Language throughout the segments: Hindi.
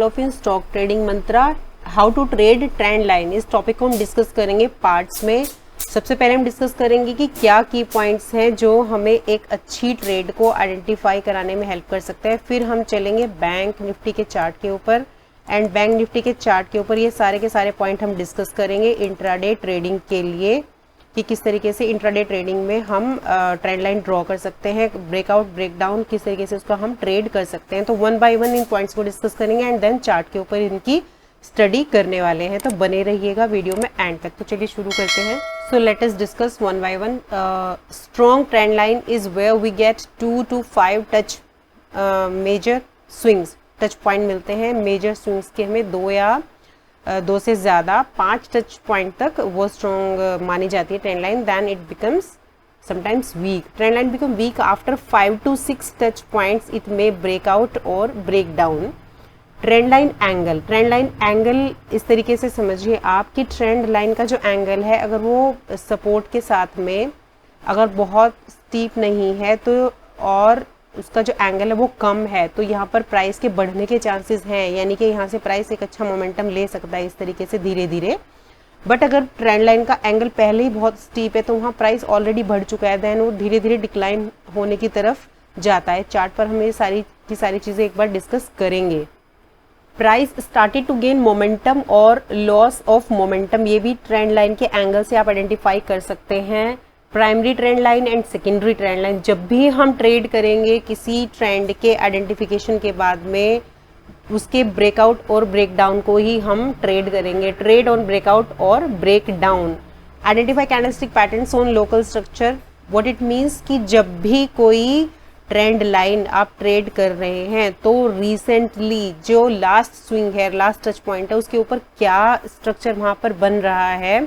Of in stock trading mantra, how to trade trend line, इस टॉपिक को हम डिस्कस करेंगे पार्ट्स में। सबसे पहले हम डिस्कस करेंगे कि क्या की पॉइंट्स हैं जो हमें एक अच्छी ट्रेड को आइडेंटिफाई कराने में हेल्प कर सकते हैं। फिर हम चलेंगे बैंक निफ्टी के चार्ट के ऊपर, एंड बैंक निफ्टी के चार्ट के ऊपर ये सारे के सारे पॉइंट हम डिस्कस करेंगे इंट्राडे ट्रेडिंग के लिए, कि किस तरीके से इंट्राडे ट्रेडिंग में हम ट्रेंड लाइन ड्रॉ कर सकते हैं, ब्रेकआउट ब्रेकडाउन किस तरीके से उसका हम ट्रेड कर सकते हैं। तो one by one in points को डिस्कस करेंगे एंड देन चार्ट के ऊपर इनकी स्टडी करने वाले हैं। तो बने रहिएगा वीडियो में एंड तक। तो चलिए शुरू करते हैं। So let us discuss one by one. Strong trend line is where we get 2 to 5 touch major swings, touch point मिलते हैं। मेजर स्विंग्स के हमें दो से ज़्यादा 5 टच पॉइंट तक वो स्ट्रॉन्ग मानी जाती है trend line. Then it becomes sometimes weak. Trend line become weak after 5 to 6 touch points, it may breakout और break down. Trend line angle, trend line angle इस तरीके से समझिए आप कि ट्रेंड लाइन का जो एंगल है, अगर वो सपोर्ट के साथ में अगर बहुत स्टीप नहीं है तो और उसका जो एंगल है वो कम है, तो यहाँ पर प्राइस के बढ़ने के चांसेस हैं, यानी कि यहाँ से प्राइस एक अच्छा मोमेंटम ले सकता है इस तरीके से धीरे धीरे। बट अगर ट्रेंड लाइन का एंगल पहले ही बहुत स्टीप है तो वहाँ प्राइस ऑलरेडी बढ़ चुका है, देन वो धीरे धीरे डिक्लाइन होने की तरफ जाता है। चार्ट पर हम ये सारी की सारी चीज़ें एक बार डिस्कस करेंगे। Price started to gain momentum और लॉस ऑफ मोमेंटम, ये भी ट्रेंड लाइन के एंगल से आप आइडेंटिफाई कर सकते हैं। Primary trend line and secondary trend line, जब भी हम ट्रेड करेंगे किसी ट्रेंड के आइडेंटिफिकेशन के बाद में उसके ब्रेकआउट और ब्रेक डाउन को ही हम ट्रेड करेंगे। ट्रेड ऑन ब्रेकआउट और break down. Identify candlestick patterns on local structure, what it means कि जब भी कोई ट्रेंड लाइन आप ट्रेड कर रहे हैं तो रिसेंटली जो लास्ट स्विंग है, लास्ट टच पॉइंट है, उसके ऊपर क्या स्ट्रक्चर वहाँ पर बन रहा है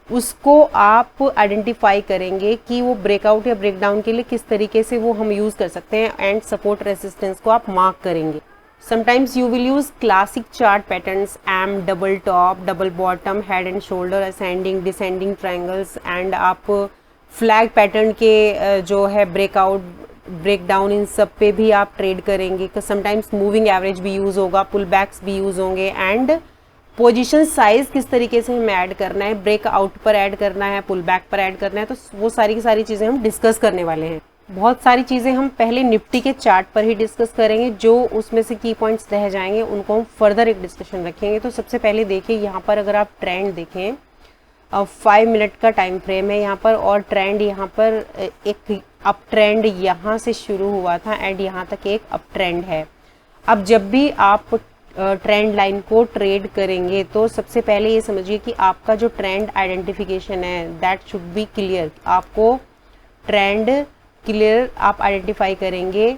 उसको आप आइडेंटिफाई करेंगे कि वो ब्रेकआउट या ब्रेकडाउन के लिए किस तरीके से वो हम यूज़ कर सकते हैं, एंड सपोर्ट रेसिस्टेंस को आप मार्क करेंगे। Sometimes you will use classic chart patterns, M, double top, double bottom, head and shoulder, ascending descending triangles, and आप फ्लैग पैटर्न के जो है ब्रेकआउट ब्रेकडाउन इन सब पे भी आप ट्रेड करेंगे। समटाइम्स मूविंग एवरेज भी यूज़ होगा, पुल बैक्स भी यूज़ होंगे, एंड पोजीशन साइज किस तरीके से हमें ऐड करना है, ब्रेकआउट पर ऐड करना है, पुल बैक पर ऐड करना है, तो वो सारी की सारी चीज़ें हम डिस्कस करने वाले हैं। बहुत सारी चीज़ें हम पहले निफ्टी के चार्ट पर ही डिस्कस करेंगे, जो उसमें से की पॉइंट्स रह जाएंगे उनको हम फर्दर एक डिस्कशन रखेंगे। तो सबसे पहले देखिए यहाँ पर अगर आप ट्रेंड देखें, 5 मिनट का टाइम फ्रेम है यहाँ पर, और ट्रेंड यहाँ पर एक अप ट्रेंड यहाँ से शुरू हुआ था एंड यहाँ तक एक अप ट्रेंड है। अब जब भी आप ट्रेंड लाइन को ट्रेड करेंगे तो सबसे पहले ये समझिए कि आपका जो ट्रेंड आइडेंटिफिकेशन है दैट शुड बी क्लियर। आपको ट्रेंड क्लियर आप आइडेंटिफाई करेंगे,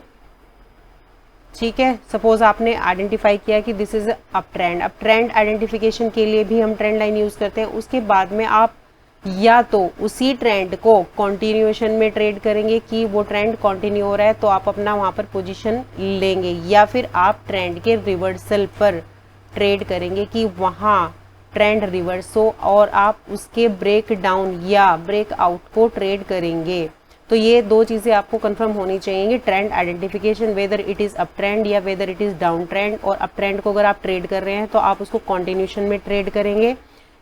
ठीक है। सपोज आपने आइडेंटिफाई किया कि दिस इज अप ट्रेंड। अब ट्रेंड आइडेंटिफिकेशन के लिए भी हम ट्रेंड लाइन यूज करते हैं। उसके बाद में आप या तो उसी ट्रेंड को कंटिन्यूएशन में ट्रेड करेंगे कि वो ट्रेंड कंटिन्यू हो रहा है तो आप अपना वहां पर पोजीशन लेंगे, या फिर आप ट्रेंड के रिवर्सल पर ट्रेड करेंगे कि वहां ट्रेंड रिवर्स हो और आप उसके ब्रेक डाउन या ब्रेक आउट को ट्रेड करेंगे। तो ये दो चीज़ें आपको कंफर्म होनी चाहिए, trend identification, whether it is up trend या whether it is down trend. और अप ट्रेंड को अगर आप ट्रेड कर रहे हैं तो आप उसको कंटिन्यूएशन में ट्रेड करेंगे,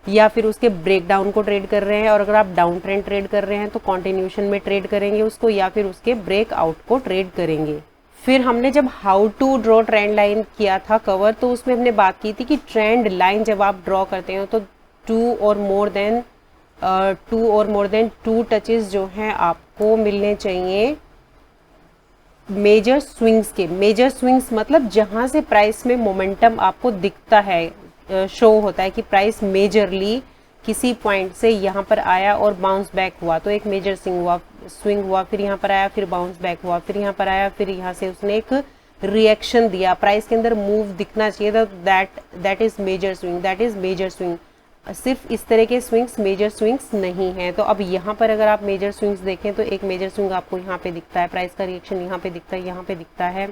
या फिर उसके ब्रेक डाउन को ट्रेड कर रहे हैं, और अगर आप डाउन ट्रेंड ट्रेड कर रहे हैं तो कंटिन्यूएशन में ट्रेड करेंगे उसको, या फिर उसके ब्रेक आउट को ट्रेड करेंगे। फिर हमने जब how to draw trend line किया था कवर, तो उसमें हमने बात की थी कि ट्रेंड लाइन जब आप ड्रॉ करते हो तो 2 और मोर देन 2 टचेस जो हैं आपको मिलने चाहिए मेजर स्विंग्स के। मेजर स्विंग्स मतलब जहां से प्राइस में मोमेंटम आपको दिखता है, शो होता है कि प्राइस मेजरली किसी पॉइंट से यहाँ पर आया और बाउंस बैक हुआ, तो एक मेजर स्विंग हुआ, फिर यहाँ पर आया, फिर बाउंस बैक हुआ, फिर यहाँ पर आया, फिर यहाँ से उसने एक रिएक्शन दिया, प्राइस के अंदर मूव दिखना चाहिए था, that is major swing, that is major swing. सिर्फ इस तरह के स्विंग्स मेजर स्विंग्स नहीं है। तो अब यहाँ पर अगर आप मेजर स्विंग्स देखें तो एक मेजर स्विंग आपको यहाँ पे दिखता है, प्राइस का रिएक्शन यहाँ पे दिखता है, यहाँ पे दिखता है,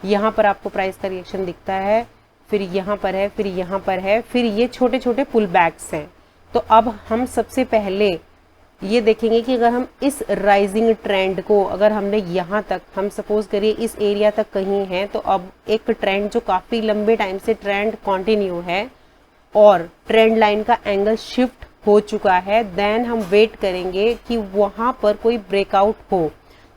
यहाँ पर आपको प्राइस का रिएक्शन दिखता है, फिर यहाँ पर है, फिर यहाँ पर है, फिर ये छोटे छोटे पुल बैक्स हैं। तो अब हम सबसे पहले ये देखेंगे कि अगर हम इस राइजिंग ट्रेंड को अगर हमने यहाँ तक, हम सपोज करिए इस एरिया तक कहीं हैं, तो अब एक ट्रेंड जो काफ़ी लंबे टाइम से ट्रेंड कंटिन्यू है और ट्रेंड लाइन का एंगल शिफ्ट हो चुका है, देन हम वेट करेंगे कि वहाँ पर कोई ब्रेकआउट हो।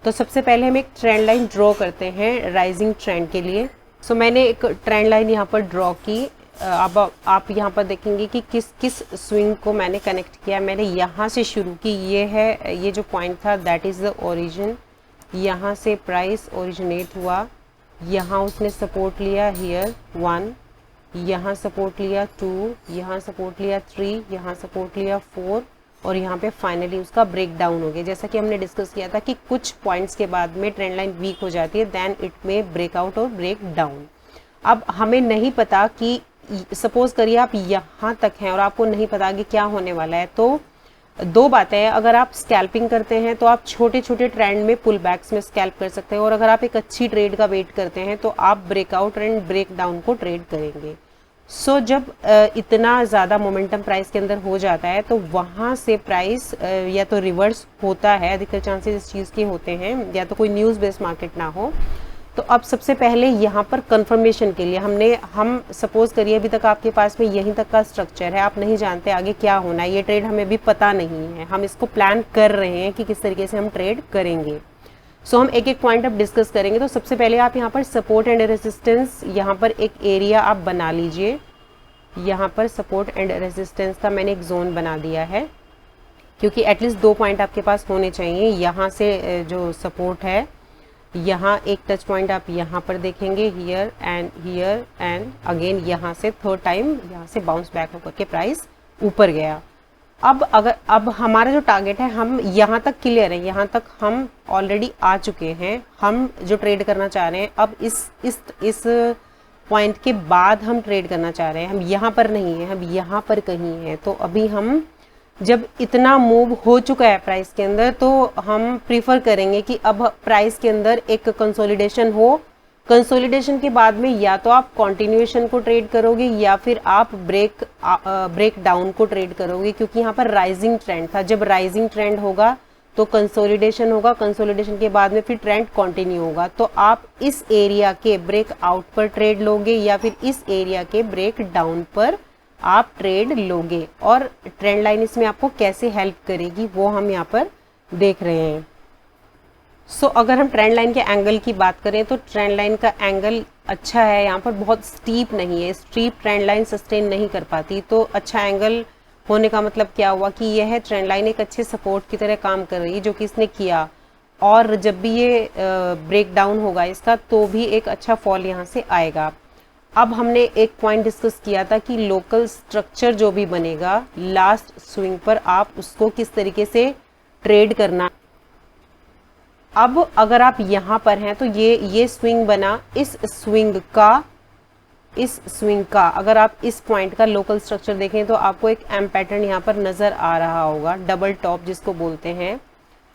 तो सबसे पहले हम एक ट्रेंड लाइन ड्रॉ करते हैं राइजिंग ट्रेंड के लिए। सो मैंने एक ट्रेंड लाइन यहाँ पर ड्रॉ की। अब आप यहाँ पर देखेंगे कि किस किस स्विंग को मैंने कनेक्ट किया। मैंने यहाँ से शुरू की, ये है, ये जो पॉइंट था दैट इज़ द ओरिजिन। यहाँ से प्राइस ओरिजिनेट हुआ, यहाँ उसने सपोर्ट लिया हियर 1, यहाँ सपोर्ट लिया 2, यहाँ सपोर्ट लिया 3, यहाँ सपोर्ट लिया 4 और यहाँ पे फाइनली उसका ब्रेक डाउन हो गया। जैसा कि हमने डिस्कस किया था कि कुछ पॉइंट्स के बाद में ट्रेंड लाइन वीक हो जाती है, देन इट में ब्रेकआउट और ब्रेक डाउन। अब हमें नहीं पता कि सपोज करिए आप यहाँ तक हैं और आपको नहीं पता कि क्या होने वाला है, तो दो बातें हैं। अगर आप स्कैल्पिंग करते हैं तो आप छोटे छोटे ट्रेंड में पुल बैक्स में स्कैल्प कर सकते हैं, और अगर आप एक अच्छी ट्रेड का वेट करते हैं तो आप ब्रेकआउट एंड ब्रेक डाउन को ट्रेड करेंगे। सो जब इतना ज़्यादा मोमेंटम प्राइस के अंदर हो जाता है तो वहाँ से प्राइस या तो रिवर्स होता है, अधिकतर चांसेस इस चीज़ के होते हैं, या तो कोई न्यूज़ बेस्ड मार्केट ना हो। तो अब सबसे पहले यहाँ पर कंफर्मेशन के लिए हम सपोज करिए अभी तक आपके पास में यहीं तक का स्ट्रक्चर है, आप नहीं जानते आगे क्या होना है, ये ट्रेड हमें भी पता नहीं है, हम इसको प्लान कर रहे हैं कि किस तरीके से हम ट्रेड करेंगे। सो हम एक एक पॉइंट अब डिस्कस करेंगे। तो सबसे पहले आप यहाँ पर सपोर्ट एंड रेजिस्टेंस, यहाँ पर एक एरिया आप बना लीजिए। यहाँ पर सपोर्ट एंड रेजिस्टेंस का मैंने एक जोन बना दिया है, क्योंकि एटलीस्ट 2 पॉइंट आपके पास होने चाहिए। यहाँ से जो सपोर्ट है, यहाँ एक टच पॉइंट आप यहाँ पर देखेंगे, हियर एंड अगेन यहाँ से थर्ड टाइम यहाँ से बाउंस बैक होकर के प्राइस ऊपर गया। अब हमारा जो टारगेट है, हम यहाँ तक क्लियर है, यहाँ तक हम ऑलरेडी आ चुके हैं। हम जो ट्रेड करना चाह रहे हैं, अब इस पॉइंट के बाद हम ट्रेड करना चाह रहे हैं। हम यहाँ पर नहीं है, हम यहाँ पर कहीं हैं। तो अभी हम जब इतना मूव हो चुका है प्राइस के अंदर, तो हम प्रीफर करेंगे कि अब प्राइस के अंदर एक कंसोलिडेशन हो। कंसोलिडेशन के बाद में या तो आप कंटिन्यूएशन को ट्रेड करोगे या फिर आप ब्रेक डाउन को ट्रेड करोगे, क्योंकि यहाँ पर राइजिंग ट्रेंड था। जब राइजिंग ट्रेंड होगा तो कंसोलिडेशन होगा, कंसोलिडेशन के बाद में फिर ट्रेंड कंटिन्यू होगा। तो आप इस एरिया के ब्रेक आउट पर ट्रेड लोगे या फिर इस एरिया के ब्रेक डाउन पर आप ट्रेड लोगे, और ट्रेंड लाइन इसमें आपको कैसे हेल्प करेगी वो हम यहाँ पर देख रहे हैं। सो अगर हम ट्रेंड लाइन के एंगल की बात करें तो ट्रेंड लाइन का एंगल अच्छा है, यहाँ पर बहुत स्टीप नहीं है। स्टीप ट्रेंड लाइन सस्टेन नहीं कर पाती, तो अच्छा एंगल होने का मतलब क्या हुआ कि यह है ट्रेंड लाइन एक अच्छे सपोर्ट की तरह काम कर रही है, जो कि इसने किया। और जब भी ये ब्रेक डाउन होगा इसका, तो भी एक अच्छा फॉल यहाँ से आएगा। अब हमने एक पॉइंट डिस्कस किया था कि लोकल स्ट्रक्चर जो भी बनेगा लास्ट स्विंग पर, आप उसको किस तरीके से ट्रेड करना। अब अगर आप यहाँ पर हैं तो ये स्विंग बना, इस स्विंग का अगर आप इस पॉइंट का लोकल स्ट्रक्चर देखें तो आपको एक एम पैटर्न यहाँ पर नजर आ रहा होगा, डबल टॉप जिसको बोलते हैं।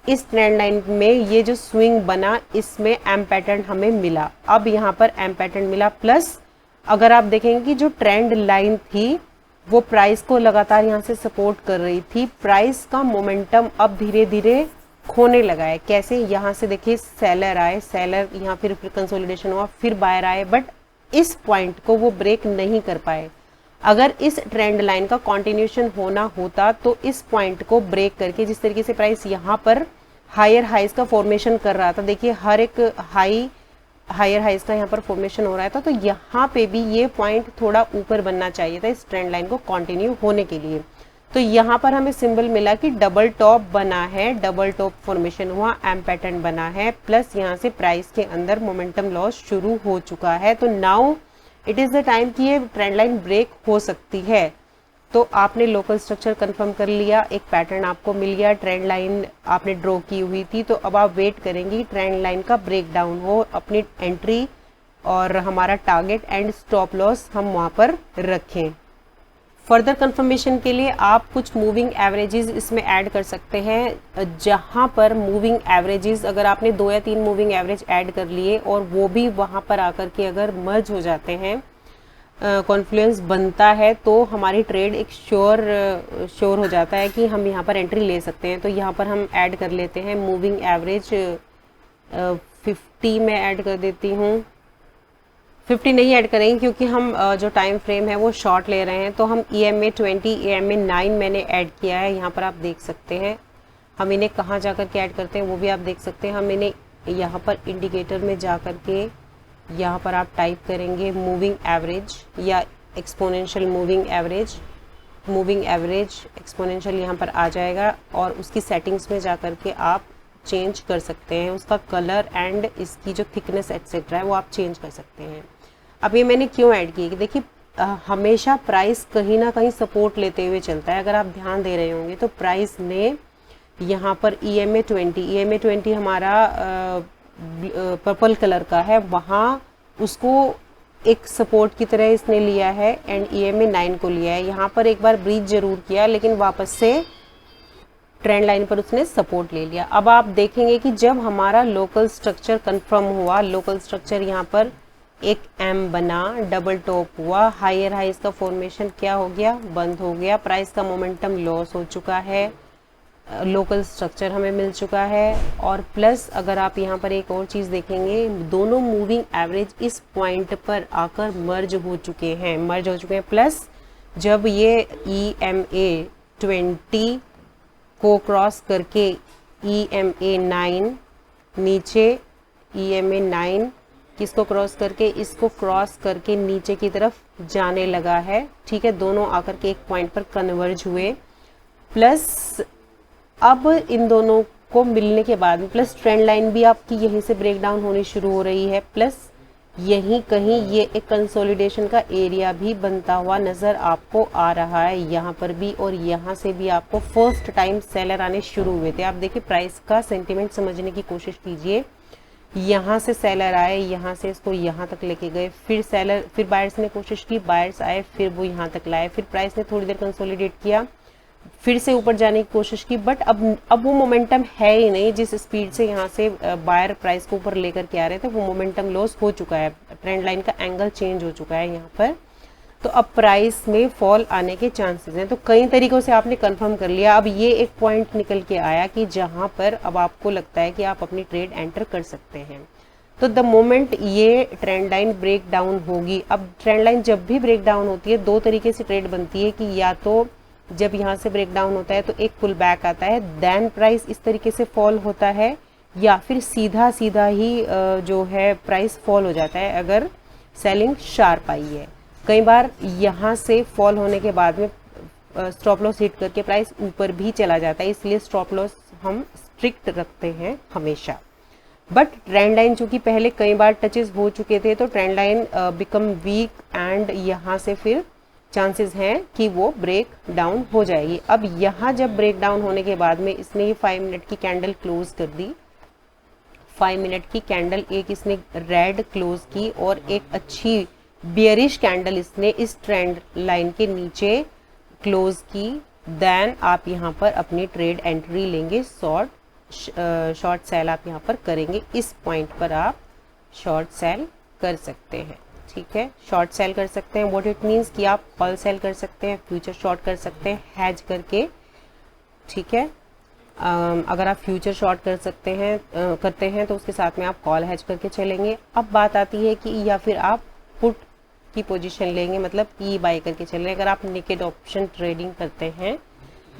इस ट्रेंड लाइन में ये जो स्विंग बना, इसमें एम पैटर्न हमें मिला। अब यहाँ पर एम पैटर्न मिला, प्लस अगर आप देखेंगे कि जो ट्रेंड लाइन थी वो प्राइस को लगातार यहाँ से सपोर्ट कर रही थी। प्राइस का मोमेंटम अब धीरे धीरे खोने लगा है। कैसे? यहाँ से देखिए सेलर आए, सेलर यहाँ फिर कंसोलिडेशन हुआ, फिर बायर आए, बट इस पॉइंट को वो ब्रेक नहीं कर पाए। अगर इस ट्रेंड लाइन का कंटिन्यूएशन होना होता तो इस पॉइंट को ब्रेक करके, जिस तरीके से प्राइस यहाँ पर हायर हाइज का फॉर्मेशन कर रहा था, देखिए हर एक हायर हाइज का यहाँ पर फॉर्मेशन हो रहा था, तो यहाँ पे भी ये पॉइंट थोड़ा ऊपर बनना चाहिए था इस ट्रेंड लाइन को कंटिन्यू होने के लिए। तो यहाँ पर हमें सिंबल मिला कि डबल टॉप बना है, डबल टॉप फॉर्मेशन हुआ, एम पैटर्न बना है, प्लस यहाँ से प्राइस के अंदर मोमेंटम लॉस शुरू हो चुका है। तो now it is the time कि ये ट्रेंड लाइन ब्रेक हो सकती है। तो आपने लोकल स्ट्रक्चर कंफर्म कर लिया, एक पैटर्न आपको मिल गया, ट्रेंड लाइन आपने ड्रॉ की हुई थी। तो अब आप वेट करेंगे ट्रेंड लाइन का ब्रेक डाउन हो, अपनी एंट्री और हमारा टारगेट एंड स्टॉप लॉस हम वहाँ पर रखें। फर्दर कंफर्मेशन के लिए आप कुछ मूविंग एवरेजेस इसमें ऐड कर सकते हैं, जहां पर मूविंग एवरेजेस अगर आपने 2 या 3 मूविंग एवरेज ऐड कर लिए और वो भी वहां पर आकर के अगर मर्ज हो जाते हैं, कॉन्फ्लुएंस बनता है तो हमारी ट्रेड एक श्योर हो जाता है कि हम यहाँ पर एंट्री ले सकते हैं। तो यहाँ पर हम ऐड कर लेते हैं मूविंग एवरेज 50 में ऐड कर देती हूँ। 50 नहीं ऐड करेंगे क्योंकि हम जो टाइम फ्रेम है वो शॉर्ट ले रहे हैं। तो हम EMA 20 EMA 9 मैंने ऐड किया है, यहाँ पर आप देख सकते हैं। हम इन्हें कहाँ जा कर के ऐड करते हैं वो भी आप देख सकते हैं। हम इन्हें यहाँ पर इंडिकेटर में जा कर के यहाँ पर आप टाइप करेंगे मूविंग एवरेज या एक्सपोनेंशियल मूविंग एवरेज एक्सपोनेंशियल यहाँ पर आ जाएगा और उसकी सेटिंग्स में जा कर के आप चेंज कर सकते हैं। उसका कलर एंड इसकी जो थिकनेस एक्सेट्रा है वो आप चेंज कर सकते हैं। अब ये मैंने क्यों ऐड की कि देखिए हमेशा प्राइस कहीं ना कहीं सपोर्ट लेते हुए चलता है। अगर आप ध्यान दे रहे होंगे तो प्राइस ने यहाँ पर EMA 20 हमारा पर्पल कलर का है, वहाँ उसको एक सपोर्ट की तरह इसने लिया है एंड EMA 9 को लिया है। यहाँ पर एक बार ब्रीच जरूर किया लेकिन वापस से ट्रेंड लाइन पर उसने सपोर्ट ले लिया। अब आप देखेंगे कि जब हमारा लोकल स्ट्रक्चर कंफर्म हुआ, लोकल स्ट्रक्चर यहाँ पर एक M बना, डबल टॉप हुआ, हायर हाइज का फॉर्मेशन क्या हो गया, बंद हो गया, प्राइस का मोमेंटम लॉस हो चुका है, लोकल स्ट्रक्चर हमें मिल चुका है। और प्लस अगर आप यहाँ पर एक और चीज़ देखेंगे, दोनों मूविंग एवरेज इस पॉइंट पर आकर मर्ज हो चुके हैं। प्लस जब ये EMA 20 को क्रॉस करके EMA 9 नीचे, EMA 9 किसको क्रॉस करके, इसको क्रॉस करके नीचे की तरफ जाने लगा है। ठीक है, दोनों आकर के एक पॉइंट पर कन्वर्ज हुए। प्लस अब इन दोनों को मिलने के बाद प्लस ट्रेंड लाइन भी आपकी यहीं से ब्रेक डाउन होनी शुरू हो रही है। प्लस यहीं कहीं ये एक कंसोलिडेशन का एरिया भी बनता हुआ नजर आपको आ रहा है, यहाँ पर भी और यहाँ से भी आपको फर्स्ट टाइम सेलर आने शुरू हुए थे। आप देखिए प्राइस का सेंटिमेंट समझने की कोशिश कीजिए। यहाँ से सेलर आए, यहाँ से इसको यहाँ तक लेके गए, फिर बायर्स ने कोशिश की, बायर्स आए, फिर वो यहाँ तक लाए, फिर प्राइस ने थोड़ी देर कंसोलिडेट किया, फिर से ऊपर जाने की कोशिश की। बट अब वो मोमेंटम है ही नहीं जिस स्पीड से यहाँ से बायर प्राइस को ऊपर लेकर के आ रहे थे, वो मोमेंटम लॉस हो चुका है। ट्रेंड लाइन का एंगल चेंज हो चुका है यहाँ पर। तो अब प्राइस में फॉल आने के चांसेस हैं। तो कई तरीकों से आपने कंफर्म कर लिया। अब ये एक पॉइंट निकल के आया कि जहां पर अब आपको लगता है कि आप अपनी ट्रेड एंटर कर सकते हैं। तो द मोमेंट ये ट्रेंड लाइन ब्रेक डाउन होगी, अब ट्रेंड लाइन जब भी ब्रेक डाउन होती है दो तरीके से ट्रेड बनती है कि या तो जब यहाँ से ब्रेक डाउन होता है तो एक पुल बैक आता है, देन प्राइस इस तरीके से फॉल होता है, या फिर सीधा सीधा ही जो है प्राइस फॉल हो जाता है अगर सेलिंग शार्प आई है। कई बार यहाँ से फॉल होने के बाद में स्टॉप लॉस हिट करके प्राइस ऊपर भी चला जाता है, इसलिए स्टॉप लॉस हम स्ट्रिक्ट रखते हैं हमेशा। बट ट्रेंड लाइन चूंकि पहले कई बार टचेस हो चुके थे तो trend line become week and यहाँ से फिर चांसेस हैं कि वो ब्रेक डाउन हो जाएगी। अब यहाँ जब ब्रेक डाउन होने के बाद में इसने ये 5 मिनट की कैंडल क्लोज कर दी, 5 मिनट की कैंडल एक इसने रेड क्लोज की और एक अच्छी बियरिश कैंडल इसने इस ट्रेंड लाइन के नीचे क्लोज की, देन आप यहाँ पर अपनी ट्रेड एंट्री लेंगे, शॉर्ट सेल आप यहाँ पर करेंगे। इस पॉइंट पर आप शॉर्ट सेल कर सकते हैं। ठीक है, शॉर्ट सेल कर सकते हैं, व्हाट इट मीन्स कि आप कॉल सेल कर सकते हैं, फ्यूचर शॉर्ट कर सकते हैं हैज करके। ठीक है, अगर आप फ्यूचर शॉर्ट करते हैं तो उसके साथ में आप कॉल हैज करके चलेंगे। अब बात आती है कि या फिर आप पुट की पोजीशन लेंगे, मतलब पी बाय करके चल रहे हैं। अगर आप नेकेड ऑप्शन ट्रेडिंग करते हैं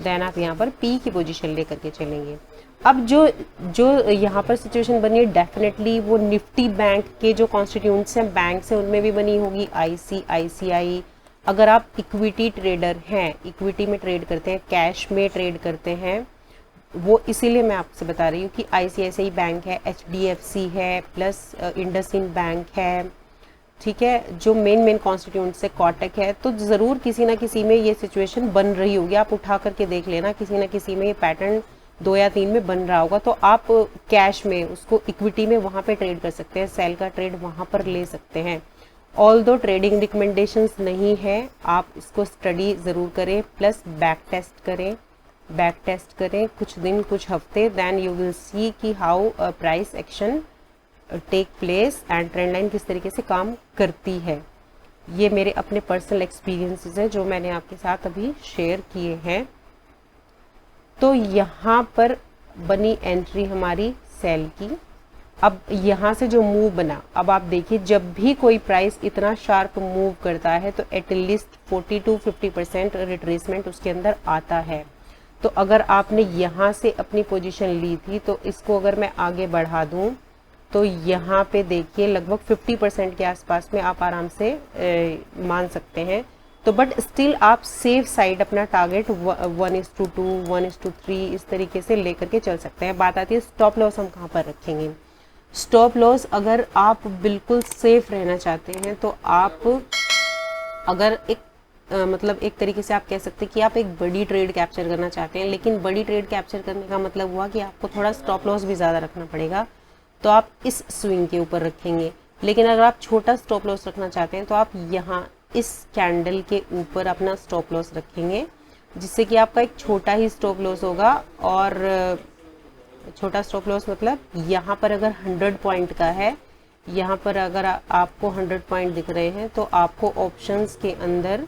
देन आप यहाँ पर पी की पोजीशन लेकर के चलेंगे। अब जो यहाँ पर सिचुएशन बनी है डेफिनेटली वो निफ्टी बैंक के जो कॉन्स्टिट्यूएंट्स हैं बैंक से उनमें भी बनी होगी, ICICI। अगर आप इक्विटी ट्रेडर हैं, इक्विटी में ट्रेड करते हैं, कैश में ट्रेड करते हैं, वो इसीलिए मैं आपसे बता रही हूँ कि ICICI बैंक है, HDFC है, प्लस इंडसइंड बैंक है। ठीक है, जो मेन कॉन्स्टिट्यूएंट से कोटक है, तो ज़रूर किसी ना किसी में ये सिचुएशन बन रही होगी। आप उठा करके देख लेना, किसी ना किसी में ये पैटर्न 2 या 3 में बन रहा होगा। तो आप कैश में उसको इक्विटी में वहाँ पे ट्रेड कर सकते हैं, सेल का ट्रेड वहाँ पर ले सकते हैं। ऑल्दो ट्रेडिंग रिकमेंडेशंस नहीं है, आप इसको स्टडी ज़रूर करें, प्लस बैक टेस्ट करें कुछ दिन कुछ हफ्ते, देन यू विल सी कि how price action take place and trend line किस तरीके से काम करती है। ये मेरे अपने पर्सनल एक्सपीरियंसेस हैं जो मैंने आपके साथ अभी शेयर किए हैं। तो यहाँ पर बनी एंट्री हमारी सेल की। अब यहाँ से जो मूव बना, अब आप देखिए जब भी कोई प्राइस इतना शार्प मूव करता है तो एटलीस्ट 40 to 50% रिट्रेसमेंट उसके अंदर आता है। तो अगर आपने यहाँ से अपनी पोजीशन ली थी तो इसको अगर मैं आगे बढ़ा दूँ तो यहाँ पे देखिए लगभग 50% के आसपास में आप आराम से मान सकते हैं। तो बट स्टिल आप सेफ साइड अपना टारगेट 1:2, 1:3 इस तरीके से लेकर के चल सकते हैं। बात आती है स्टॉप लॉस हम कहाँ पर रखेंगे। स्टॉप लॉस अगर आप बिल्कुल सेफ रहना चाहते हैं तो आप अगर मतलब एक तरीके से आप कह सकते हैं कि आप एक बड़ी ट्रेड कैप्चर करना चाहते हैं, लेकिन बड़ी ट्रेड कैप्चर करने का मतलब हुआ कि आपको थोड़ा स्टॉप लॉस भी ज़्यादा रखना पड़ेगा, तो आप इस स्विंग के ऊपर रखेंगे। लेकिन अगर आप छोटा स्टॉप लॉस रखना चाहते हैं तो आप यहाँ इस कैंडल के ऊपर अपना स्टॉप लॉस रखेंगे, जिससे कि आपका एक छोटा ही स्टॉप लॉस होगा। और छोटा स्टॉप लॉस मतलब यहाँ पर अगर 100 पॉइंट का है, यहाँ पर अगर आपको 100 पॉइंट दिख रहे हैं तो आपको ऑप्शंस के अंदर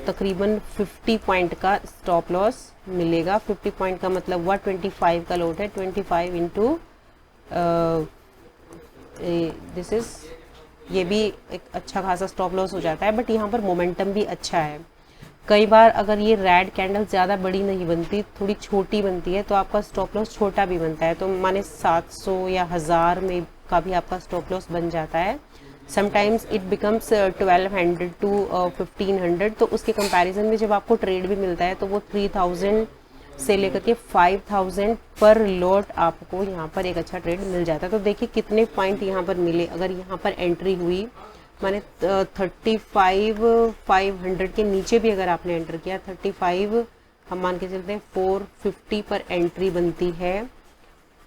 तकरीबन 50 पॉइंट का स्टॉप लॉस मिलेगा। 50 पॉइंट का मतलब हुआ 25 का लोड है, 25 इंटू दिस इज, ये भी एक अच्छा खासा स्टॉप लॉस हो जाता है। बट यहाँ पर मोमेंटम भी अच्छा है। कई बार अगर ये रेड कैंडल ज़्यादा बड़ी नहीं बनती, थोड़ी छोटी बनती है, तो आपका स्टॉप लॉस छोटा भी बनता है। तो माने 700 या 1000 में का भी आपका स्टॉप लॉस बन जाता है। Sometimes it becomes 1200 to 1500। तो उसके कंपैरिजन में जब आपको ट्रेड भी मिलता है तो वो 3000 से लेकर के 5000 पर लॉट आपको यहाँ पर एक अच्छा ट्रेड मिल जाता है। तो देखिए कितने पॉइंट यहाँ पर मिले। अगर यहाँ पर एंट्री हुई, माने 35,500 के नीचे भी अगर आपने एंटर किया, 35 हम मान के चलते हैं 450 पर एंट्री बनती है,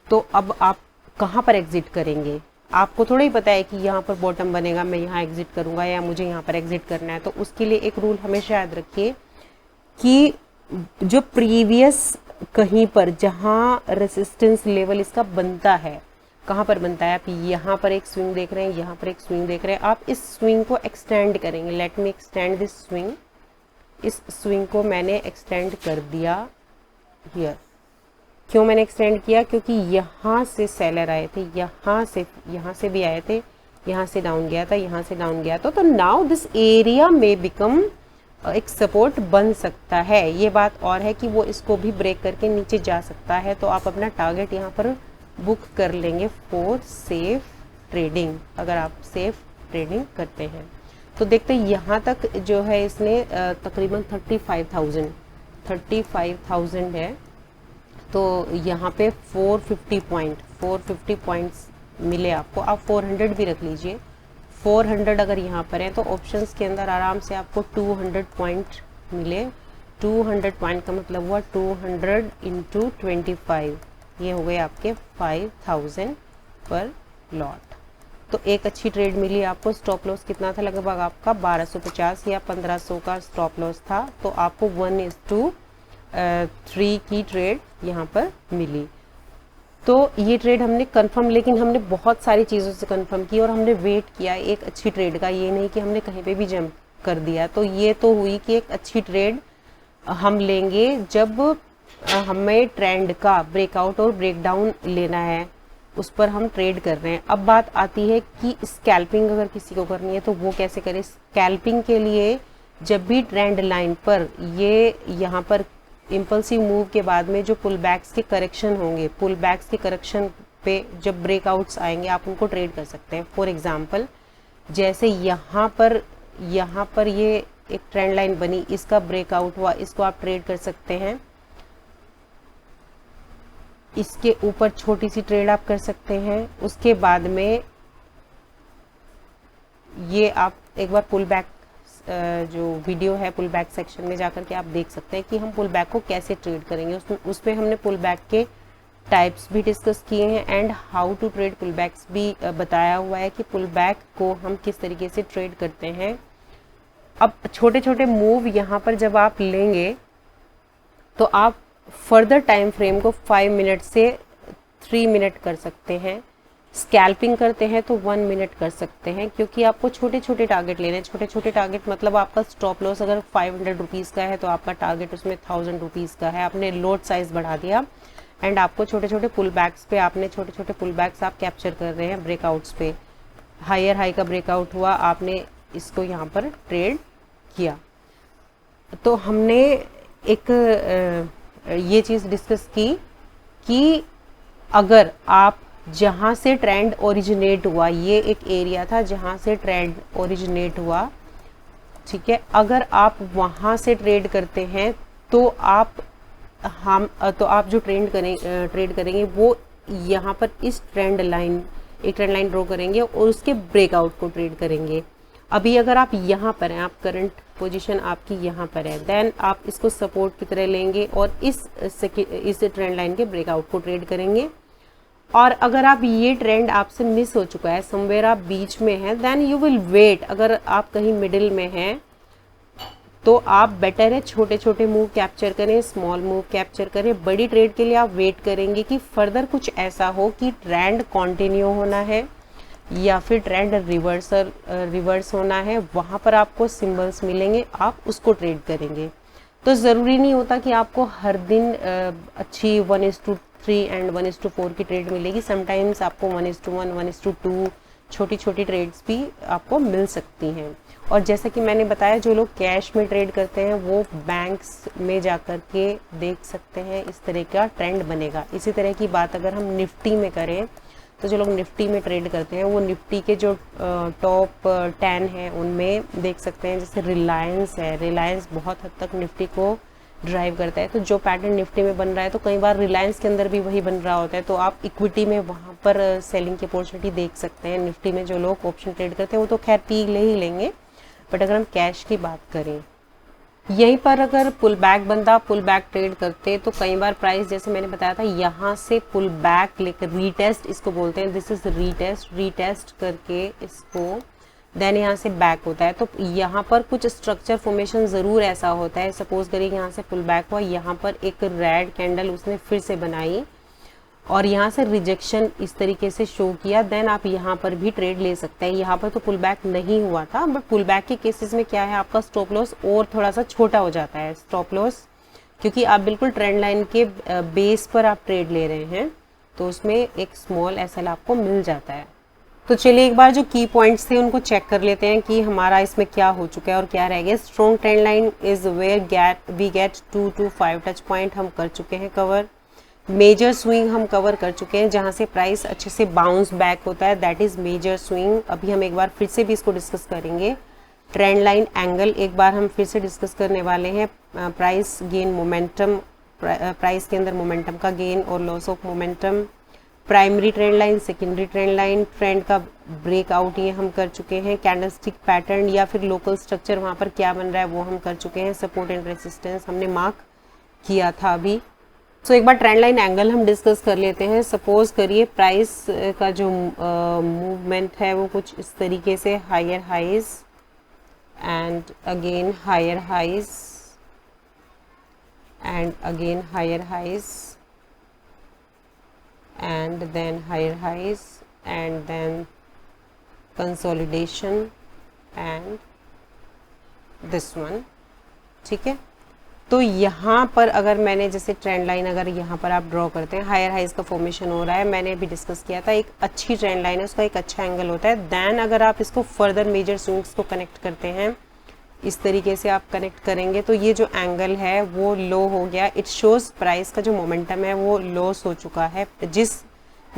तो अब आप कहाँ पर एग्जिट करेंगे। आपको थोड़ा ही पता है कि यहाँ पर बॉटम बनेगा, मैं यहाँ एग्जिट करूँगा या मुझे यहाँ पर एग्जिट करना है। तो उसके लिए एक रूल हमेशा याद रखिए कि जो प्रीवियस कहीं पर जहाँ रेसिस्टेंस लेवल इसका बनता है, कहाँ पर बनता है, आप यहाँ पर एक स्विंग देख रहे हैं, यहाँ पर एक स्विंग देख रहे हैं, आप इस स्विंग को एक्सटेंड करेंगे। Let me extend this swing. इस स्विंग को मैंने एक्सटेंड कर दिया हियर। क्यों मैंने एक्सटेंड किया? क्योंकि यहाँ से सेलर आए थे, यहाँ से भी आए थे, यहाँ से डाउन गया था, यहाँ से डाउन गया था। तो नाउ दिस एरिया में बिकम एक सपोर्ट बन सकता है। ये बात और है कि वो इसको भी ब्रेक करके नीचे जा सकता है। तो आप अपना टारगेट यहाँ पर बुक कर लेंगे फॉर सेफ ट्रेडिंग, अगर आप सेफ ट्रेडिंग करते हैं। तो देखते हैं यहाँ तक जो है इसने तकरीबन 35,000 है। तो यहाँ पे 450 पॉइंट्स मिले आपको। आप 400 भी रख लीजिए। 400 अगर यहाँ पर है तो ऑप्शंस के अंदर आराम से आपको 200 पॉइंट मिले। 200 पॉइंट का मतलब हुआ 200 इंटू 25, ये हो गए आपके 5000 पर लॉट। तो एक अच्छी ट्रेड मिली आपको। स्टॉप लॉस कितना था? लगभग आपका 1250 या 1500 का स्टॉप लॉस था। तो आपको 1:3 की ट्रेड यहाँ पर मिली। तो ये ट्रेड हमने कंफर्म, लेकिन हमने बहुत सारी चीज़ों से कंफर्म की और हमने वेट किया एक अच्छी ट्रेड का। ये नहीं कि हमने कहीं पे भी जंप कर दिया। तो ये तो हुई कि एक अच्छी ट्रेड हम लेंगे जब हमें ट्रेंड का ब्रेकआउट और ब्रेकडाउन लेना है, उस पर हम ट्रेड कर रहे हैं। अब बात आती है कि स्कैल्पिंग अगर किसी को करनी है तो वो कैसे करे। स्कैल्पिंग के लिए जब भी ट्रेंड लाइन पर ये यहाँ पर इम्पल्सिव मूव के बाद में जो पुल बैक्स के करेक्शन होंगे, पुल बैक्स के करेक्शन पे जब ब्रेकआउट्स आएंगे आप उनको ट्रेड कर सकते हैं। फॉर एग्जांपल जैसे यहाँ पर ये एक ट्रेंड लाइन बनी, इसका ब्रेकआउट हुआ, इसको आप ट्रेड कर सकते हैं। इसके ऊपर छोटी सी ट्रेड आप कर सकते हैं। उसके बाद में ये आप एक बार पुल बैक जो वीडियो है पुल बैक सेक्शन में जाकर के आप देख सकते हैं कि हम पुल बैक को कैसे ट्रेड करेंगे। उसमें हमने पुल बैक के टाइप्स भी डिस्कस किए हैं and how to trade pullbacks भी बताया हुआ है कि पुल बैक को हम किस तरीके से ट्रेड करते हैं। अब छोटे छोटे मूव यहाँ पर जब आप लेंगे तो आप फर्दर टाइम फ्रेम को 5 मिनट से 3 मिनट कर सकते हैं। स्कैल्पिंग करते हैं तो 1 मिनट कर सकते हैं, क्योंकि आपको छोटे छोटे टारगेट लेने हैं। छोटे छोटे टारगेट मतलब आपका स्टॉप लॉस अगर 500 रुपीज़ का है तो आपका टारगेट उसमें 1000 रुपीज़ का है। आपने लोड साइज बढ़ा दिया एंड आपको छोटे छोटे पुल बैक्स पे आपने छोटे छोटे पुल बैक्स आप कैप्चर कर रहे हैं ब्रेकआउट्स पे। हायर हाई का ब्रेकआउट हुआ, आपने इसको यहाँ पर ट्रेड किया। तो हमने एक ये चीज़ डिस्कस की कि अगर आप जहाँ से ट्रेंड ओरिजिनेट हुआ, ये एक एरिया था जहाँ से ट्रेंड ओरिजिनेट हुआ, ठीक है, अगर आप वहाँ से ट्रेड करते हैं तो आप जो ट्रेड करेंगे वो यहाँ पर इस ट्रेंड लाइन, एक ट्रेंड लाइन ड्रॉ करेंगे और उसके ब्रेकआउट को ट्रेड करेंगे। अभी अगर आप यहाँ पर हैं, आप करंट पोजीशन आपकी यहाँ पर है, देन आप इसको सपोर्ट की तरह लेंगे और इस ट्रेंड लाइन के ब्रेकआउट को ट्रेड करेंगे। और अगर आप ये ट्रेंड आपसे मिस हो चुका है, समवेयर आप बीच में हैं, देन यू विल वेट। अगर आप कहीं मिडिल में हैं तो आप बेटर है छोटे छोटे मूव कैप्चर करें, स्मॉल मूव कैप्चर करें। बड़ी ट्रेड के लिए आप वेट करेंगे कि फर्दर कुछ ऐसा हो कि ट्रेंड कंटिन्यू होना है या फिर ट्रेंड रिवर्स होना है, वहाँ पर आपको सिंबल्स मिलेंगे, आप उसको ट्रेड करेंगे। तो ज़रूरी नहीं होता कि आपको हर दिन अच्छी 1:3 एंड 1:4 की ट्रेड मिलेगी। समटाइम्स आपको 1:1, 1:2 छोटी छोटी ट्रेड्स भी आपको मिल सकती हैं। और जैसा कि मैंने बताया, जो लोग कैश में ट्रेड करते हैं वो बैंक्स में जाकर के देख सकते हैं, इस तरह का ट्रेंड बनेगा। इसी तरह की बात अगर हम निफ्टी में करें तो जो लोग निफ्टी में ट्रेड करते हैं वो निफ्टी के जो टॉप 10 है उनमें देख सकते हैं। जैसे रिलायंस है, रिलायंस बहुत हद तक निफ्टी को ड्राइव करता है। तो जो पैटर्न निफ्टी में बन रहा है तो कई बार रिलायंस के अंदर भी वही बन रहा होता है। तो आप इक्विटी में वहाँ पर सेलिंग की अपॉर्चुनिटी देख सकते हैं। निफ्टी में जो लोग ऑप्शन ट्रेड करते हैं वो तो खैर पी ले ही लेंगे, बट अगर हम कैश की बात करें, यहीं पर अगर पुल बैक बंदा पुल बैक ट्रेड करते तो कई बार प्राइस, जैसे मैंने बताया था, यहाँ से पुल बैक लेकर रीटेस्ट इसको बोलते हैं, दिस इज रीटेस्ट करके इसको देन यहाँ से बैक होता है। तो यहाँ पर कुछ स्ट्रक्चर फॉर्मेशन ज़रूर ऐसा होता है। सपोज करिए यहाँ से पुल बैक हुआ, यहाँ पर एक रेड कैंडल उसने फिर से बनाई और यहाँ से रिजेक्शन इस तरीके से शो किया, देन आप यहाँ पर भी ट्रेड ले सकते हैं। यहाँ पर तो पुल बैक नहीं हुआ था, बट पुल बैक के केसेस में क्या है, आपका स्टॉप लॉस और थोड़ा सा छोटा हो जाता है स्टॉप लॉस, क्योंकि आप बिल्कुल ट्रेंड लाइन के बेस पर आप ट्रेड ले रहे हैं, तो उसमें एक स्मॉल एसएल आपको मिल जाता है। तो चलिए एक बार जो की पॉइंट्स थे उनको चेक कर लेते हैं कि हमारा इसमें क्या हो चुका है और क्या रह गया। Strong trend line is where we get 2 to 5 touch point हम कर चुके हैं कवर। मेजर स्विंग हम कवर कर चुके हैं, जहां से प्राइस अच्छे से बाउंस बैक होता है, दैट इज मेजर स्विंग। अभी हम एक बार फिर से भी इसको डिस्कस करेंगे। ट्रेंड लाइन एंगल एक बार हम फिर से डिस्कस करने वाले हैं। प्राइस गेन मोमेंटम, प्राइस के अंदर मोमेंटम का गेन और loss of momentum. Primary trend line, secondary trend line, trend का ब्रेकआउट ये हम कर चुके हैं। कैंडलस्टिक पैटर्न या फिर लोकल स्ट्रक्चर वहाँ पर क्या बन रहा है वो हम कर चुके हैं। सपोर्ट एंड रेसिस्टेंस हमने मार्क किया था अभी। तो एक बार ट्रेंड लाइन एंगल हम डिस्कस कर लेते हैं। सपोज करिए प्राइस का जो मूवमेंट है वो कुछ इस तरीके से, higher highs and again higher highs and again higher highs and then higher highs and then consolidation and this one, ठीक है। तो यहाँ पर अगर मैंने जैसे ट्रेंड लाइन अगर यहाँ पर आप ड्रॉ करते हैं, हायर हाइज का फॉर्मेशन हो रहा है, मैंने अभी डिस्कस किया था, एक अच्छी ट्रेंड लाइन है, उसका एक अच्छा एंगल होता है। देन अगर आप इसको फर्दर मेजर स्विंग्स को कनेक्ट करते हैं, इस तरीके से आप कनेक्ट करेंगे, तो ये जो एंगल है वो लो हो गया। इट शोज प्राइस का जो मोमेंटम है वो लॉस हो चुका है, जिस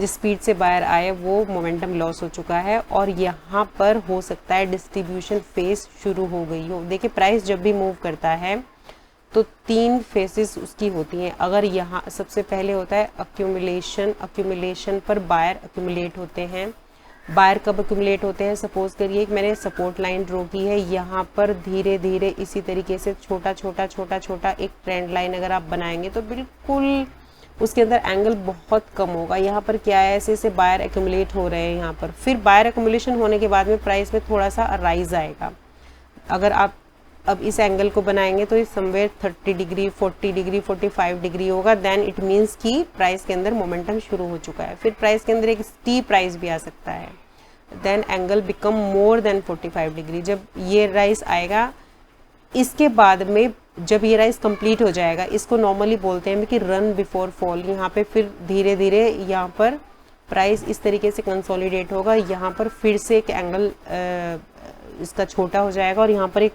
स्पीड से बायर आए वो मोमेंटम लॉस हो चुका है और यहाँ पर हो सकता है डिस्ट्रीब्यूशन फेज शुरू हो गई हो। देखिए प्राइस जब भी मूव करता है तो 3 फेसेस उसकी होती हैं। अगर यहाँ सबसे पहले होता है अक्यूमुलेशन, अक्यूमुलेशन पर बायर अक्यूमुलेट होते हैं। बायर कब अक्यूमुलेट होते हैं, सपोज करिए कि मैंने सपोर्ट लाइन ड्रॉ की है, यहाँ पर धीरे धीरे इसी तरीके से छोटा छोटा एक ट्रेंड लाइन अगर आप बनाएंगे तो बिल्कुल उसके अंदर एंगल बहुत कम होगा। यहाँ पर क्या है, ऐसे बायर अक्यूमुलेट हो रहे हैं यहाँ पर, फिर बायर अक्यूमुलेशन होने के बाद में प्राइस में थोड़ा सा राइज आएगा। अगर आप अब इस एंगल को बनाएंगे तो ये समवेयर 30 डिग्री, 40 डिग्री, 45 डिग्री होगा, देन इट मीन्स कि प्राइस के अंदर मोमेंटम शुरू हो चुका है। फिर प्राइस के अंदर एक स्टीप प्राइस भी आ सकता है, then angle become more than 45 degree. जब ये राइज आएगा, इसके बाद में जब ये राइज कंप्लीट हो जाएगा, इसको नॉर्मली बोलते हैं कि रन बिफोर फॉल। यहाँ पे फिर धीरे धीरे यहाँ पर प्राइस इस तरीके से कंसोलिडेट होगा, यहाँ पर फिर से एक एंगल इसका छोटा हो जाएगा और यहाँ पर एक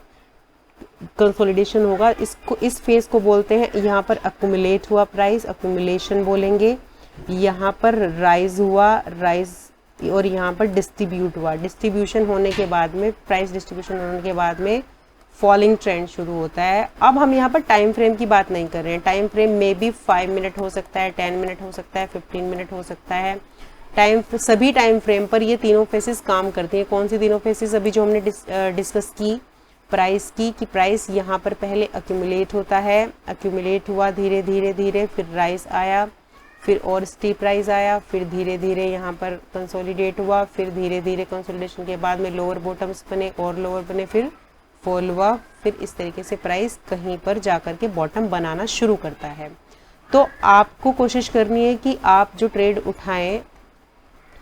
कंसोलिडेशन होगा। इसको, इस फेज को बोलते हैं, यहाँ पर अक्यूमुलेट हुआ प्राइस, अक्यूमुलेशन बोलेंगे। यहाँ पर राइज हुआ, राइज, और यहाँ पर डिस्ट्रीब्यूट हुआ। डिस्ट्रीब्यूशन होने के बाद में, प्राइस डिस्ट्रीब्यूशन होने के बाद में फॉलिंग ट्रेंड शुरू होता है। अब हम यहाँ पर टाइम फ्रेम की बात नहीं कर रहे हैं। टाइम फ्रेम में भी 5 मिनट हो सकता है, 10 मिनट हो सकता है, 15 मिनट हो सकता है। सभी टाइम फ्रेम पर ये तीनों फेसेस काम करती हैं। कौन सी तीनों फेसेस? अभी जो हमने डिस्कस की प्राइस की, कि प्राइस यहाँ पर पहले अक्यूमुलेट होता है, अक्यूमुलेट हुआ धीरे धीरे धीरे, फिर राइज आया, फिर और स्टीप राइज आया, फिर धीरे धीरे यहाँ पर कंसोलिडेट हुआ, फिर धीरे धीरे कंसोलिडेशन के बाद में लोअर बॉटम्स बने और लोअर बने, फिर फॉल हुआ, फिर इस तरीके से प्राइस कहीं पर जाकर के बॉटम बनाना शुरू करता है। तो आपको कोशिश करनी है कि आप जो ट्रेड उठाएं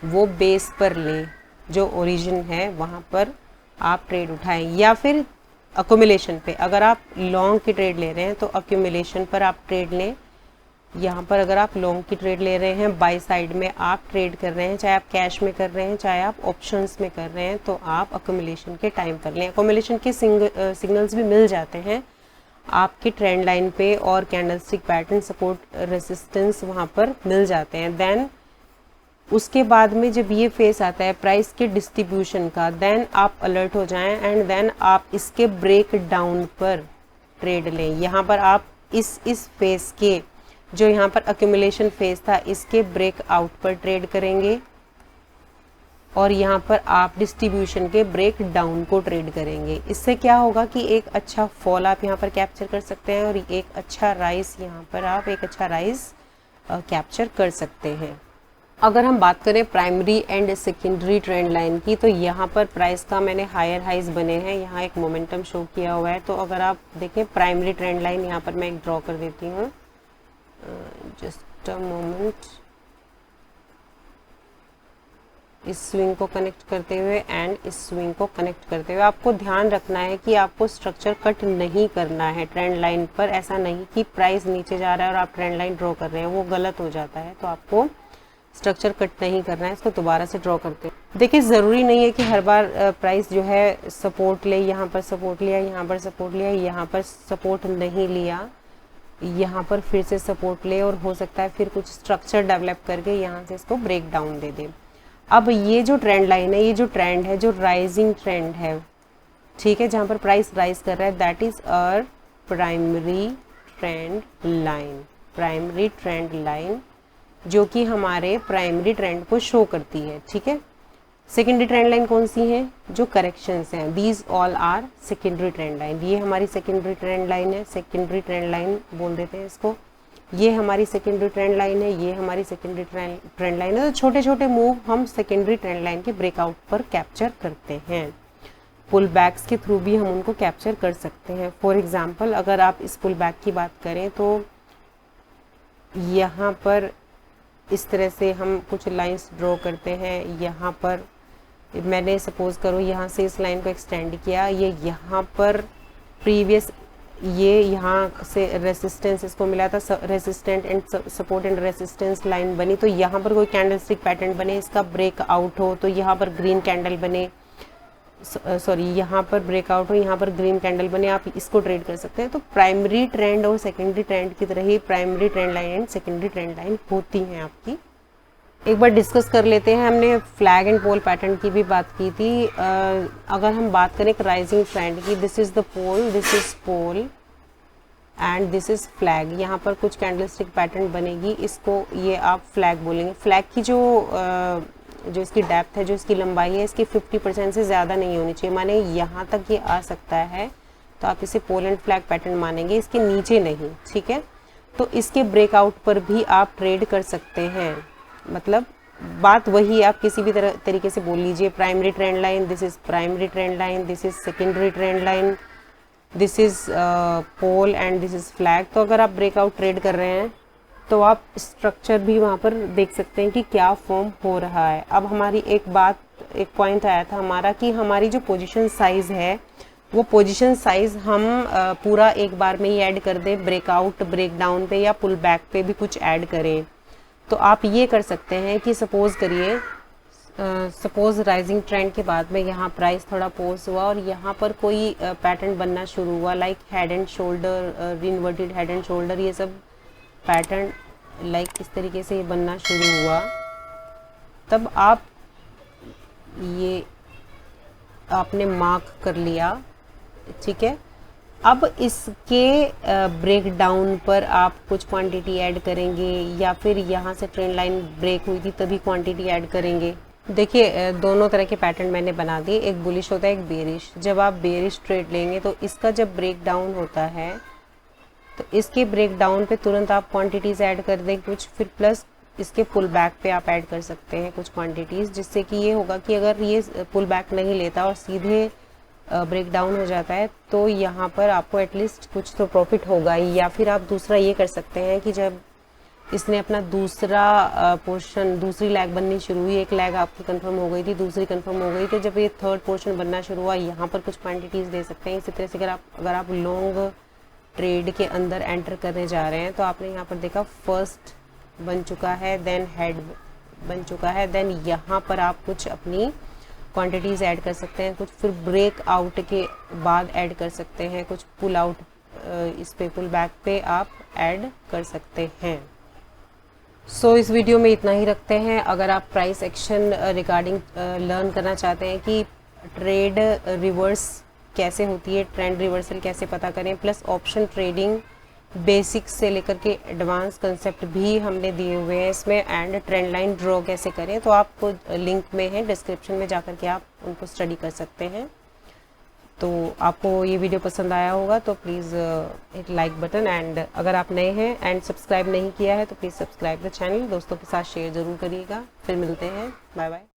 वो बेस पर लें, जो ओरिजिन है वहाँ पर आप ट्रेड उठाएं, या फिर अक्यूमुलेशन पे। अगर आप लॉन्ग की ट्रेड ले रहे हैं तो अक्यूमुलेशन पर आप ट्रेड लें। यहाँ पर अगर आप लॉन्ग की ट्रेड ले रहे हैं, बाई साइड में आप ट्रेड कर रहे हैं, चाहे आप कैश में कर रहे हैं, चाहे आप ऑप्शंस में कर रहे हैं, तो आप अक्यूमुलेशन के टाइम कर लें। अक्यूमुलेशन के सिग्नल्स भी मिल जाते हैं आपके ट्रेंड लाइन पे, और कैंडलस्टिक पैटर्न, सपोर्ट, रेसिस्टेंस वहाँ पर मिल जाते हैं। देन उसके बाद में जब ये फेस आता है प्राइस के डिस्ट्रीब्यूशन का, देन आप अलर्ट हो जाएं एंड देन आप इसके ब्रेक डाउन पर ट्रेड लें। यहाँ पर आप इस फेस के, जो यहाँ पर अक्यूमुलेशन फेज था, इसके ब्रेक आउट पर ट्रेड करेंगे, और यहाँ पर आप डिस्ट्रीब्यूशन के ब्रेक डाउन को ट्रेड करेंगे। इससे क्या होगा कि एक अच्छा फॉल आप यहाँ पर कैप्चर कर सकते हैं, और एक अच्छा राइज यहाँ पर आप एक अच्छा राइज कैप्चर कर सकते हैं। अगर हम बात करें primary and secondary trend line की, तो यहाँ पर प्राइस का मैंने हायर हाइज बने हैं, यहाँ एक मोमेंटम शो किया हुआ है। तो अगर आप देखें प्राइमरी ट्रेंड लाइन, यहाँ पर मैं एक ड्रॉ कर देती हूँ, जस्ट अ मोमेंट, इस स्विंग को कनेक्ट करते हुए एंड इस स्विंग को कनेक्ट करते हुए। आपको ध्यान रखना है कि आपको स्ट्रक्चर कट नहीं करना है ट्रेंड लाइन पर। ऐसा नहीं कि प्राइस नीचे जा रहा है और आप ट्रेंड लाइन ड्रॉ कर रहे हैं, वो गलत हो जाता है। तो आपको स्ट्रक्चर कट नहीं करना है, इसको दोबारा से ड्रॉ करते हैं। देखिए, ज़रूरी नहीं है कि हर बार प्राइस जो है सपोर्ट ले, यहाँ पर सपोर्ट लिया, यहाँ पर सपोर्ट लिया, यहाँ पर सपोर्ट नहीं लिया, यहाँ पर फिर से सपोर्ट ले, और हो सकता है फिर कुछ स्ट्रक्चर डेवलप करके यहाँ से इसको ब्रेक डाउन दे दे। अब ये जो ट्रेंड लाइन है, ये जो ट्रेंड है, जो राइजिंग ट्रेंड है, ठीक है, जहाँ पर प्राइस राइज कर रहा है, that is our primary trend line. Primary trend line जो कि हमारे प्राइमरी ट्रेंड को शो करती है, ठीक है। सेकेंडरी ट्रेंड लाइन कौन सी है? जो करेक्शंस हैं, these all are secondary trend line. ये हमारी सेकेंडरी ट्रेंड लाइन है, सेकेंडरी ट्रेंड लाइन बोल देते हैं इसको। ये हमारी सेकेंडरी ट्रेंड लाइन है, ये हमारी सेकेंडरी ट्रेंड लाइन है। तो छोटे छोटे मूव हम सेकेंडरी ट्रेंड लाइन के ब्रेकआउट पर कैप्चर करते हैं। पुल बैक्स के थ्रू भी हम उनको कैप्चर कर सकते हैं। फॉर एग्जाम्पल, अगर आप इस पुल बैक की बात करें तो यहाँ पर इस तरह से हम कुछ लाइंस ड्रॉ करते हैं। यहाँ पर मैंने सपोज करो यहाँ से इस लाइन को एक्सटेंड किया, ये यहाँ पर प्रीवियस, ये यहाँ से रेसिस्टेंस इसको मिला था, resistant and support and resistance line बनी, तो यहाँ पर कोई कैंडलस्टिक पैटर्न बने, इसका ब्रेक आउट हो तो यहाँ पर ग्रीन कैंडल बने, सॉरी यहाँ पर ब्रेकआउट हो, यहाँ पर ग्रीन कैंडल बने, आप इसको ट्रेड कर सकते हैं। तो प्राइमरी ट्रेंड और सेकेंडरी ट्रेंड की तरह ही primary trend line and secondary trend line होती हैं आपकी। एक बार डिस्कस कर लेते हैं, हमने फ्लैग एंड पोल पैटर्न की भी बात की थी। अगर हम बात करें एक राइजिंग ट्रेंड की, this is the pole, this is pole and this is flag. यहाँ पर कुछ कैंडलस्टिक पैटर्न बनेगी, इसको ये आप फ्लैग बोलेंगे। फ्लैग की जो इसकी डेप्थ है, जो इसकी लंबाई है, इसकी 50% से ज़्यादा नहीं होनी चाहिए, माने यहाँ तक ये आ सकता है तो आप इसे पोल एंड फ्लैग पैटर्न मानेंगे, इसके नीचे नहीं, ठीक है। तो इसके ब्रेकआउट पर भी आप ट्रेड कर सकते हैं। मतलब बात वही, आप किसी भी तरीके से बोल लीजिए। Primary trend line, this is primary trend line, this is secondary trend line, this is pole and this is flag. तो अगर आप ब्रेकआउट ट्रेड कर रहे हैं तो आप स्ट्रक्चर भी वहाँ पर देख सकते हैं कि क्या फॉर्म हो रहा है। अब हमारी एक पॉइंट आया था हमारा कि हमारी जो पोजीशन साइज़ है वो पोजीशन साइज़ हम पूरा एक बार में ही ऐड कर दें, ब्रेकआउट ब्रेक डाउन पे या पुल बैक पे भी कुछ ऐड करें। तो आप ये कर सकते हैं कि सपोज राइजिंग ट्रेंड के बाद में यहाँ प्राइस थोड़ा पोज हुआ और यहाँ पर कोई पैटर्न बनना शुरू हुआ, like head and shoulder, inverted head and shoulder, ये सब पैटर्न लाइक इस तरीके से ये बनना शुरू हुआ, तब आप ये आपने मार्क कर लिया, ठीक है। अब इसके ब्रेक डाउन पर आप कुछ क्वांटिटी ऐड करेंगे या फिर यहाँ से ट्रेंड लाइन ब्रेक हुई थी तभी क्वांटिटी ऐड करेंगे। देखिए दोनों तरह के पैटर्न मैंने बना दिए, एक बुलिश होता है एक बेरिश। जब आप बेरिश ट्रेड लेंगे तो इसका जब ब्रेक डाउन होता है तो इसके ब्रेक डाउन पे तुरंत आप क्वांटिटीज़ ऐड कर दें कुछ, फिर प्लस इसके पुल बैक पे आप ऐड कर सकते हैं कुछ क्वांटिटीज़, जिससे कि ये होगा कि अगर ये पुल बैक नहीं लेता और सीधे ब्रेक डाउन हो जाता है तो यहाँ पर आपको एटलीस्ट कुछ तो प्रॉफिट होगा। या फिर आप दूसरा ये कर सकते हैं कि जब इसने अपना दूसरा पोर्शन, दूसरी लैग बननी शुरू हुई, एक लैग आपकी कंफर्म हो गई थी, दूसरी कंफर्म हो गई, तो जब ये थर्ड पोर्शन बनना शुरू हुआ यहाँ पर कुछ क्वांटिटीज़ दे सकते हैं। इसी तरह से अगर आप लॉन्ग ट्रेड के अंदर एंटर करने जा रहे हैं तो आपने यहाँ पर देखा फर्स्ट बन चुका है, देन हेड बन चुका है, देन यहाँ पर आप कुछ अपनी क्वांटिटीज़ ऐड कर सकते हैं, कुछ फिर ब्रेक आउट के बाद ऐड कर सकते हैं, कुछ पुल आउट इस पे पुल बैक पे आप ऐड कर सकते हैं। सो इस वीडियो में इतना ही रखते हैं। अगर आप प्राइस एक्शन रिगार्डिंग लर्न करना चाहते हैं कि ट्रेड रिवर्स कैसे होती है, ट्रेंड रिवर्सल कैसे पता करें, प्लस ऑप्शन ट्रेडिंग बेसिक्स से लेकर के एडवांस कंसेप्ट भी हमने दिए हुए हैं इसमें, एंड ट्रेंड लाइन ड्रॉ कैसे करें, तो आपको लिंक में है डिस्क्रिप्शन में जाकर के आप उनको स्टडी कर सकते हैं। तो आपको ये वीडियो पसंद आया होगा तो please hit like button, and अगर आप नए हैं एंड सब्सक्राइब नहीं किया है तो प्लीज़ सब्सक्राइब द चैनल, दोस्तों के साथ शेयर ज़रूर करिएगा। फिर मिलते हैं, बाय बाय।